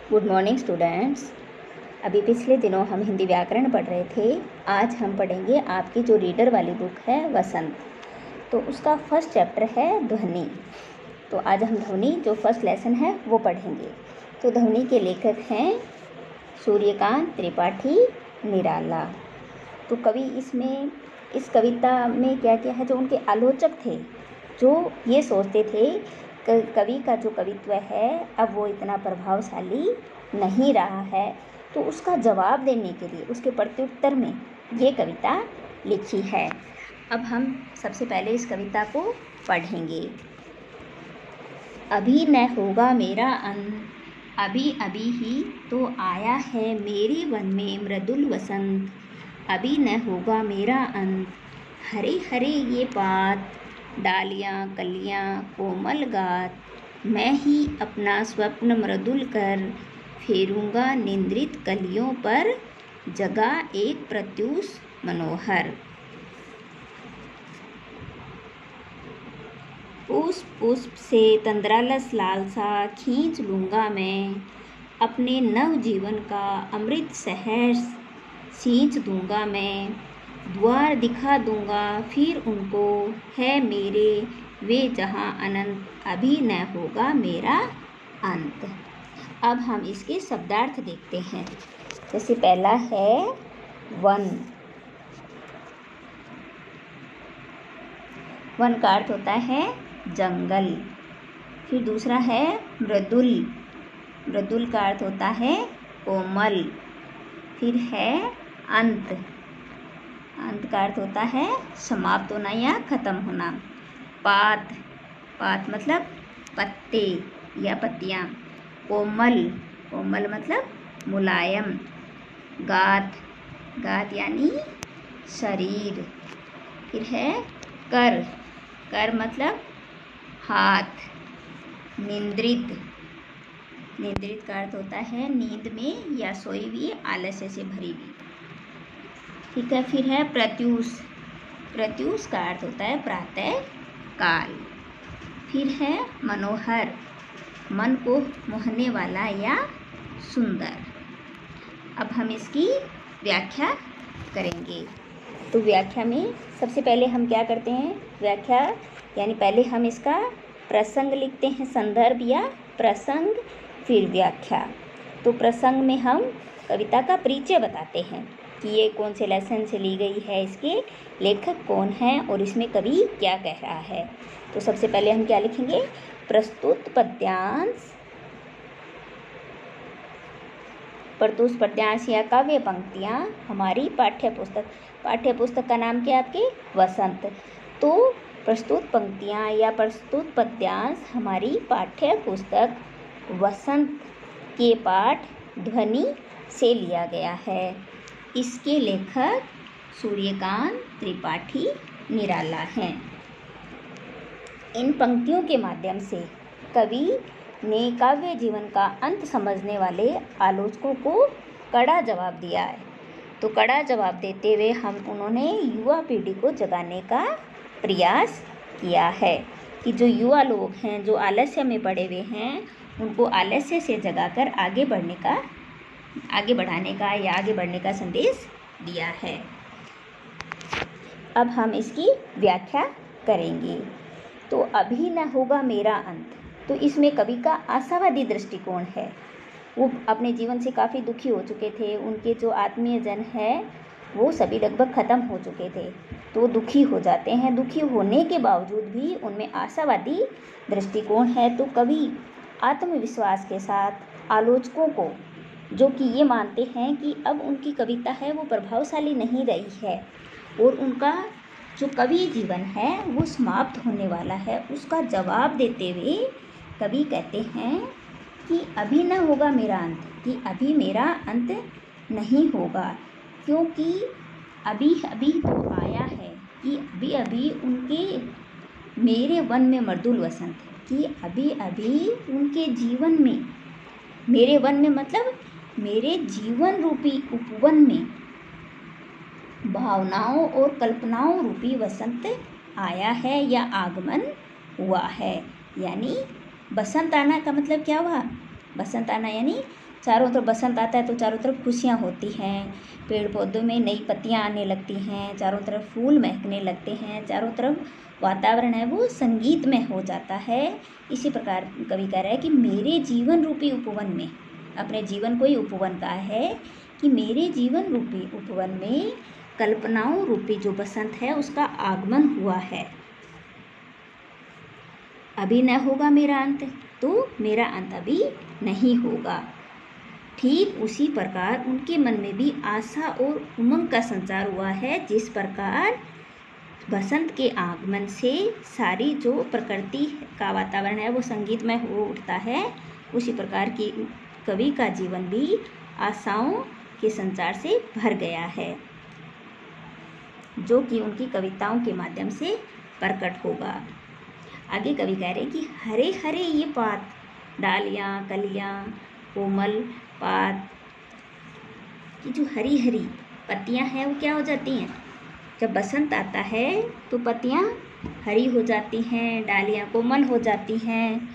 Good morning students. अभी पिछले दिनों हम हिंदी व्याकरण पढ़ रहे थे। आज हम पढ़ेंगे आपकी जो रीडर वाली बुक है वसंत, तो उसका फर्स्ट चैप्टर है ध्वनि। तो आज हम ध्वनि जो फर्स्ट लेसन है वो पढ़ेंगे। तो ध्वनि के लेखक हैं सूर्यकांत त्रिपाठी निराला। तो कवि इसमें इस कविता में क्या क्या है, जो उनके आलोचक थे जो ये सोचते थे कवि का जो कवित्व है अब वो इतना प्रभावशाली नहीं रहा है, तो उसका जवाब देने के लिए उसके प्रत्युत्तर में ये कविता लिखी है। अब हम सबसे पहले इस कविता को पढ़ेंगे। अभी न होगा मेरा अंत, अभी अभी ही तो आया है मेरे वन में मृदुल वसंत। अभी न होगा मेरा अंत, हरे हरे ये पात, डालियाँ कलियाँ कोमल गात, मैं ही अपना स्वप्न मृदुल कर फेरूंगा निंद्रित कलियों पर, जगा एक प्रत्यूष मनोहर। पुष्प पुष्प से तंद्रालस लालसा खींच लूँगा मैं, अपने नव जीवन का अमृत सहर्ष सींच दूँगा मैं। द्वार दिखा दूँगा फिर उनको है मेरे वे जहाँ अनंत, अभी न होगा मेरा अंत। अब हम इसके शब्दार्थ देखते हैं। जैसे पहला है वन। वन का अर्थ होता है जंगल। फिर दूसरा है मृदुल। मृदुल का अर्थ होता है कोमल। फिर है अंत। अंत का अर्थ होता है समाप्त होना या खत्म होना। पात। पात मतलब पत्ते या पत्तियाँ। कोमल। कोमल मतलब मुलायम। गात। गात यानी शरीर। फिर है कर। कर मतलब हाथ। निंद्रित। निंद्रित का अर्थ होता है नींद में या सोई हुई आलस्य से भरी हुई। ठीक है। फिर है प्रत्यूष। प्रत्यूष का अर्थ होता है प्रातः काल। फिर है मनोहर, मन को मोहने वाला या सुंदर। अब हम इसकी व्याख्या करेंगे। तो व्याख्या में सबसे पहले हम क्या करते हैं, व्याख्या यानी पहले हम इसका प्रसंग लिखते हैं, संदर्भ या प्रसंग, फिर व्याख्या। तो प्रसंग में हम कविता का परिचय बताते हैं कि ये कौन से लेसन से ली गई है, इसके लेखक कौन हैं और इसमें कवि क्या कह रहा है। तो सबसे पहले हम क्या लिखेंगे, प्रस्तुत पद्यांश। प्रस्तुत पद्यांश या काव्य पंक्तियाँ हमारी पाठ्य पुस्तक। पाठ्य पुस्तक का नाम क्या है आपके, वसंत। तो प्रस्तुत पंक्तियाँ या प्रस्तुत पद्यांश हमारी पाठ्य पुस्तक वसंत के पाठ ध्वनि से लिया गया है। इसके लेखक सूर्यकांत त्रिपाठी निराला हैं। इन पंक्तियों के माध्यम से कवि ने काव्य जीवन का अंत समझने वाले आलोचकों को कड़ा जवाब दिया है। तो कड़ा जवाब देते हुए उन्होंने युवा पीढ़ी को जगाने का प्रयास किया है कि जो युवा लोग हैं, जो आलस्य में पड़े हुए हैं, उनको आलस्य से जगाकर आगे बढ़ाने का या आगे बढ़ने का संदेश दिया है। अब हम इसकी व्याख्या करेंगे। तो अभी न होगा मेरा अंत, तो इसमें कवि का आशावादी दृष्टिकोण है। वो अपने जीवन से काफ़ी दुखी हो चुके थे, उनके जो आत्मीय जन है वो सभी लगभग ख़त्म हो चुके थे, तो दुखी हो जाते हैं। दुखी होने के बावजूद भी उनमें आशावादी दृष्टिकोण है। तो कवि आत्मविश्वास के साथ आलोचकों को, जो कि ये मानते हैं कि अब उनकी कविता है वो प्रभावशाली नहीं रही है और उनका जो कवि जीवन है वो समाप्त होने वाला है, उसका जवाब देते हुए कवि कहते हैं कि अभी न होगा मेरा अंत, कि अभी मेरा अंत नहीं होगा, क्योंकि अभी अभी तो आया है, कि अभी अभी उनके मेरे वन में मृदुल वसंत, कि अभी अभी उनके जीवन में, मेरे वन में मतलब मेरे जीवन रूपी उपवन में भावनाओं और कल्पनाओं रूपी वसंत आया है या आगमन हुआ है। यानी बसंत आना का मतलब क्या हुआ, बसंत आना यानी चारों तरफ बसंत आता है तो चारों तरफ खुशियाँ होती हैं, पेड़ पौधों में नई पत्तियाँ आने लगती हैं, चारों तरफ फूल महकने लगते हैं, चारों तरफ वातावरण है वो संगीतमय हो जाता है। इसी प्रकार कवि कह रहा है कि मेरे जीवन रूपी उपवन में, अपने जीवन को ही उपवन कहा है कि मेरे जीवन रूपी उपवन में कल्पनाओं रूपी जो बसंत है उसका आगमन हुआ है। अभी न होगा मेरा अंत, तो मेरा अंत अभी नहीं होगा। ठीक उसी प्रकार उनके मन में भी आशा और उमंग का संचार हुआ है। जिस प्रकार बसंत के आगमन से सारी जो प्रकृति का वातावरण है वो संगीतमय हो उठता है, उसी प्रकार की कवि का जीवन भी आशाओं के संचार से भर गया है, जो कि उनकी कविताओं के माध्यम से प्रकट होगा। आगे कवि कह रहे कि हरे हरे ये पात, डालियाँ, कलियाँ, कोमल पात की जो हरी हरी पत्तियाँ हैं वो क्या हो जाती हैं, जब बसंत आता है तो पत्तियाँ हरी हो जाती हैं, डालियाँ कोमल हो जाती हैं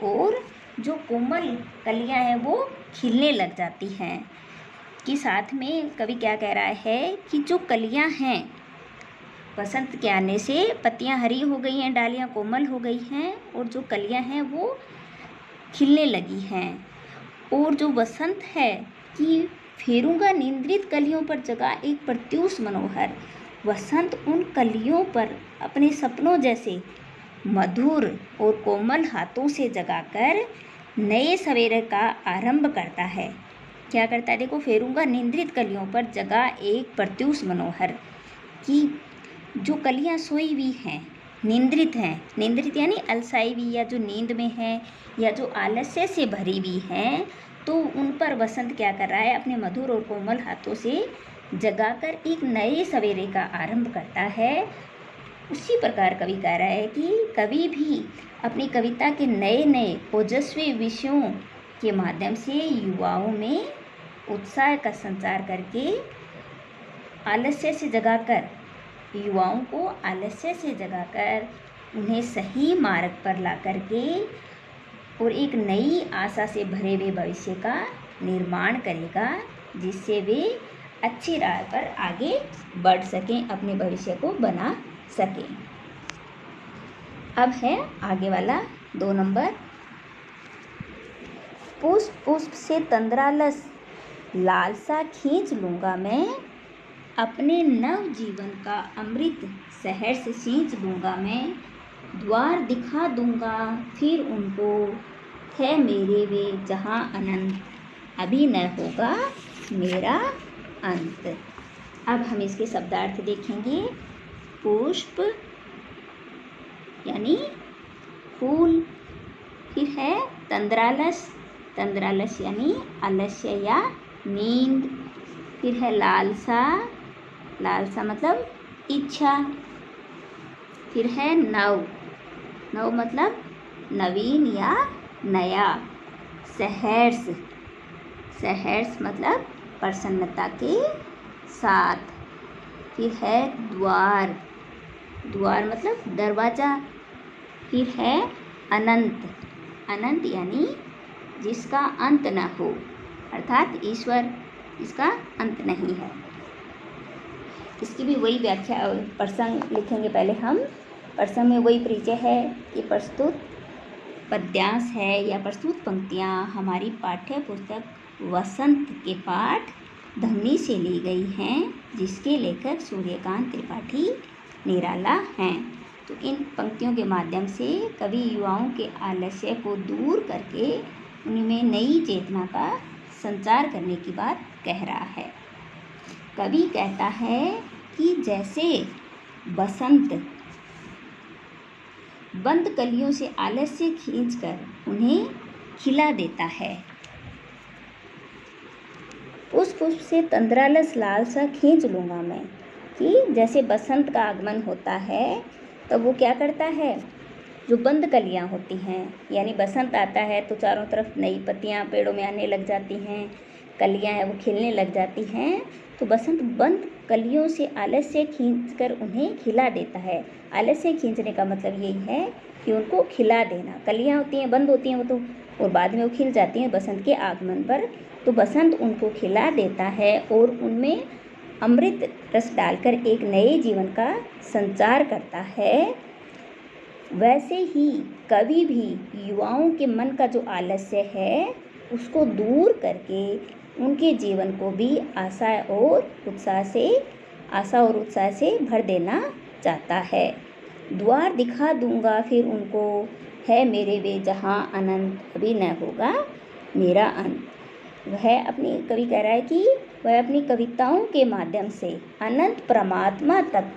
और जो कोमल कलियाँ हैं वो खिलने लग जाती हैं। कि साथ में कवि क्या कह रहा है कि जो कलियाँ हैं, बसंत के आने से पत्तियाँ हरी हो गई हैं, डालियाँ कोमल हो गई हैं और जो कलियाँ हैं वो खिलने लगी हैं। और जो बसंत है कि फेरूंगा निंद्रित कलियों पर जगा एक प्रत्यूष मनोहर, वसंत उन कलियों पर अपने सपनों जैसे मधुर और कोमल हाथों से जगाकर नए सवेरे का आरंभ करता है। क्या करता है, देखो, फेरूंगा निंद्रित कलियों पर जगा एक प्रत्यूष मनोहर, कि जो कलियां सोई हुई हैं, निंद्रित हैं, निंद्रित यानी अलसाई हुई या जो नींद में है या जो आलस्य से भरी हुई हैं, तो उन पर बसंत क्या कर रहा है, अपने मधुर और कोमल हाथों से जगाकर एक नए सवेरे का आरंभ करता है। उसी प्रकार कवि कह रहा है कि कवि भी अपनी कविता के नए नए ओजस्वी विषयों के माध्यम से युवाओं में उत्साह का संचार करके आलस्य से जगाकर, युवाओं को आलस्य से जगाकर उन्हें सही मार्ग पर ला करके और एक नई आशा से भरे हुए भविष्य का निर्माण करेगा, जिससे वे अच्छी राह पर आगे बढ़ सकें, अपने भविष्य को बना सकें। अब है आगे वाला 2 नंबर। पुष्प पुष्प से तंद्रालस लालसा खींच लूँगा मैं, अपने नव जीवन का अमृत शहर से सींच लूँगा मैं, द्वार दिखा दूँगा फिर उनको, है मेरे वे जहाँ अनंत, अभी न होगा मेरा अंत। अब हम इसके शब्दार्थ देखेंगे। पुष्प यानी फूल, फिर है तंद्रालस, तंद्रालस यानी आलस्य या नींद, फिर है लालसा, लालसा मतलब इच्छा, फिर है नव, नव मतलब नवीन या नया, सहर्ष, सहर्ष मतलब प्रसन्नता के साथ, फिर है द्वार, द्वार मतलब दरवाज़ा, फिर है अनंत, अनंत यानी जिसका अंत न हो, अर्थात ईश्वर, इसका अंत नहीं है। इसकी भी वही व्याख्या प्रसंग लिखेंगे पहले हम। प्रसंग में वही परिचय है कि प्रस्तुत पद्यांश है या प्रस्तुत पंक्तियाँ हमारी पाठ्य पुस्तक वसंत के पाठ धमनी से ली गई हैं, जिसके लेखक सूर्यकांत त्रिपाठी निराला हैं। तो इन पंक्तियों के माध्यम से कवि युवाओं के आलस्य को दूर करके उनमें नई चेतना का संचार करने की बात कह रहा है। कवि कहता है कि जैसे बसंत बंद कलियों से आलस्य खींचकर उन्हें खिला देता है, उस पुष्प से तंद्रालस लालसा खींच लूँगा मैं, कि जैसे बसंत का आगमन होता है तब वो क्या करता है, जो बंद कलियाँ होती हैं, यानी बसंत आता है तो चारों तरफ नई पत्तियाँ पेड़ों में आने लग जाती हैं, कलियाँ हैं वो खिलने लग जाती हैं, तो बसंत बंद कलियों से आलस्य खींचकर उन्हें खिला देता है। आलस्य खींचने का मतलब यही है कि उनको खिला देना। कलियाँ होती हैं बंद होती हैं, वो तो और बाद में वो खिल जाती हैं बसंत के आगमन पर। तो बसंत उनको खिला देता है और उनमें अमृत रस डालकर एक नए जीवन का संचार करता है। वैसे ही कवि भी युवाओं के मन का जो आलस्य है उसको दूर करके उनके जीवन को भी आशा और उत्साह से भर देना चाहता है। द्वार दिखा दूंगा फिर उनको, है मेरे वे जहाँ अनंत, अभी न होगा मेरा अंत। कवि कह रहा है कि वह अपनी कविताओं के माध्यम से अनंत परमात्मा तक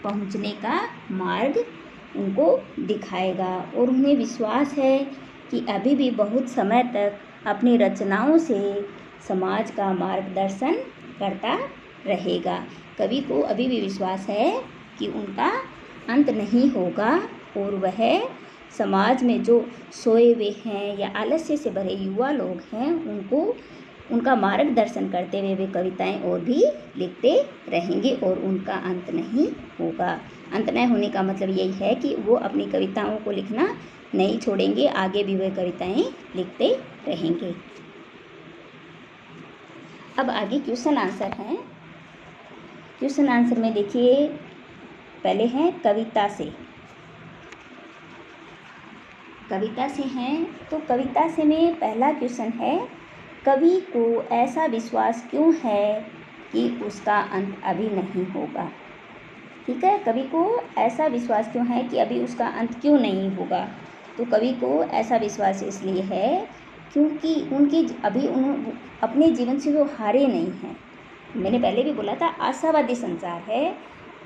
पहुँचने का मार्ग उनको दिखाएगा और उन्हें विश्वास है कि अभी भी बहुत समय तक अपनी रचनाओं से समाज का मार्गदर्शन करता रहेगा। कवि को अभी भी विश्वास है कि उनका अंत नहीं होगा और वह समाज में जो सोए हुए हैं या आलस्य से भरे युवा लोग हैं उनका मार्गदर्शन करते हुए वे कविताएं और भी लिखते रहेंगे और उनका अंत नहीं होगा। अंत न होने का मतलब यही है कि वो अपनी कविताओं को लिखना नहीं छोड़ेंगे, आगे भी वे कविताएं लिखते रहेंगे। अब आगे क्वेश्चन आंसर हैं। क्वेश्चन आंसर में देखिए, पहले हैं कविता से हैं। तो कविता से में पहला क्वेश्चन है, कवि को ऐसा विश्वास क्यों है कि उसका अंत अभी नहीं होगा। ठीक है, कवि को ऐसा विश्वास क्यों है कि अभी उसका अंत क्यों नहीं होगा। तो कवि को ऐसा विश्वास इसलिए है क्योंकि उन्होंने अपने जीवन से वो हारे नहीं हैं। मैंने पहले भी बोला था आशावादी संचार है,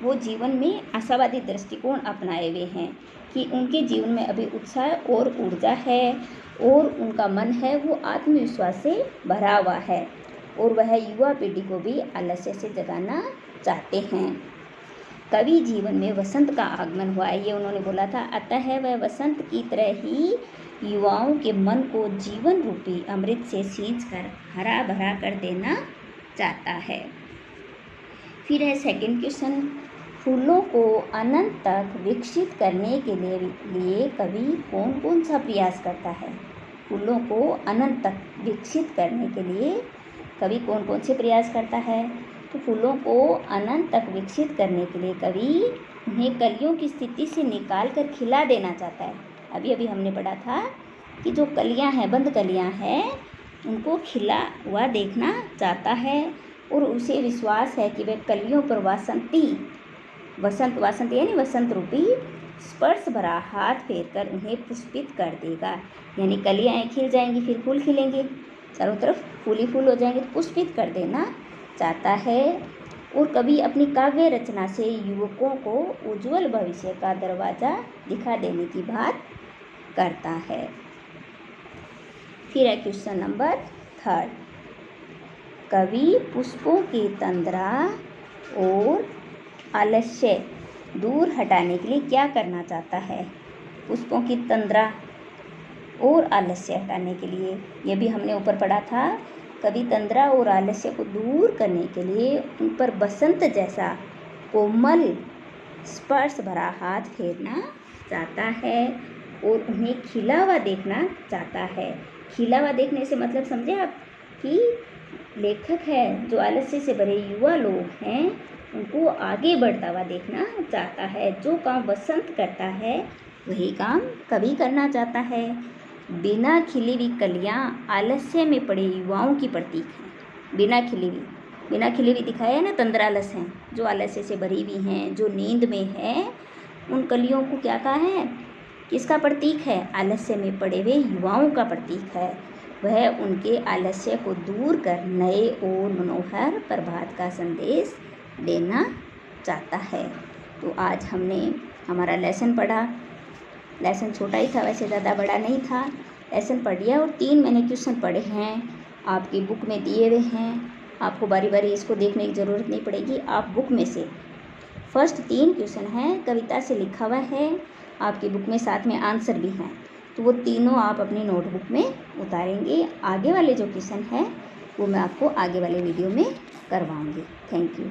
वो जीवन में आशावादी दृष्टिकोण अपनाए हुए हैं कि उनके जीवन में अभी उत्साह और ऊर्जा है और उनका मन है वो आत्मविश्वास से भरा हुआ है और वह युवा पीढ़ी को भी आलस्य से जगाना चाहते हैं। कवि जीवन में वसंत का आगमन हुआ है, ये उन्होंने बोला था, अतः वह वसंत की तरह ही युवाओं के मन को जीवन रूपी अमृत से सींच कर हरा भरा कर देना चाहता है। फिर है सेकंड क्वेश्चन, फूलों को अनंत तक विकसित करने के लिए कवि कौन कौन सा प्रयास करता है। फूलों को अनंत तक विकसित करने के लिए कवि कौन कौन से प्रयास करता है। तो फूलों को अनंत तक विकसित करने के लिए कवि उन्हें कलियों की स्थिति से निकाल कर खिला देना चाहता है। अभी हमने पढ़ा था कि जो कलियां हैं, बंद कलियां हैं, उनको खिला हुआ देखना चाहता है और उसे विश्वास है कि वह कलियों पर वसंत यानी वसंत रूपी स्पर्श भरा हाथ फेर कर उन्हें पुष्पित कर देगा। यानी कलियाँ खिल जाएंगी, फिर फूल खिलेंगे, चारों तरफ फूल ही फूल हो जाएंगे, तो पुष्पित कर देना चाहता है। और कवि अपनी काव्य रचना से युवकों को उज्जवल भविष्य का दरवाज़ा दिखा देने की बात करता है। फिर है क्वेश्चन नंबर 3, कवि पुष्पों की तंद्रा और आलस्य दूर हटाने के लिए क्या करना चाहता है। पुष्पों की तंद्रा और आलस्य हटाने के लिए, ये भी हमने ऊपर पढ़ा था, कवि तंद्रा और आलस्य को दूर करने के लिए उन पर बसंत जैसा कोमल स्पर्श भरा हाथ फेरना चाहता है और उन्हें खिला हुआ देखना चाहता है। खिला हुआ देखने से मतलब समझे आप कि लेखक है जो आलस्य से भरे युवा लोग हैं उनको आगे बढ़ता हुआ देखना चाहता है। जो काम बसंत करता है वही काम कवि करना चाहता है। बिना खिली हुई कलियां आलस्य में पड़े युवाओं की प्रतीक हैं। बिना खिली हुई दिखाया है ना, तंद्रालस हैं, जो आलस्य से भरी हुई हैं, जो नींद में है, उन कलियों को क्या कहा है, किसका प्रतीक है, आलस्य में पड़े हुए युवाओं का प्रतीक है। वह उनके आलस्य को दूर कर नए और मनोहर प्रभात का संदेश देना चाहता है। तो आज हमने हमारा लेसन पढ़ा। लेसन छोटा ही था, वैसे ज़्यादा बड़ा नहीं था। लेसन पढ़ लिया और 3 मैंने क्वेश्चन पढ़े हैं, आपकी बुक में दिए हुए हैं। आपको बारी बारी इसको देखने की ज़रूरत नहीं पड़ेगी। आप बुक में से फर्स्ट 3 क्वेश्चन हैं, कविता से लिखा हुआ है, आपकी बुक में साथ में आंसर भी हैं, तो वो तीनों आप अपनी नोटबुक में उतारेंगे। आगे वाले जो क्वेश्चन हैं वो मैं आपको आगे वाले वीडियो में करवाऊँगी। Thank you.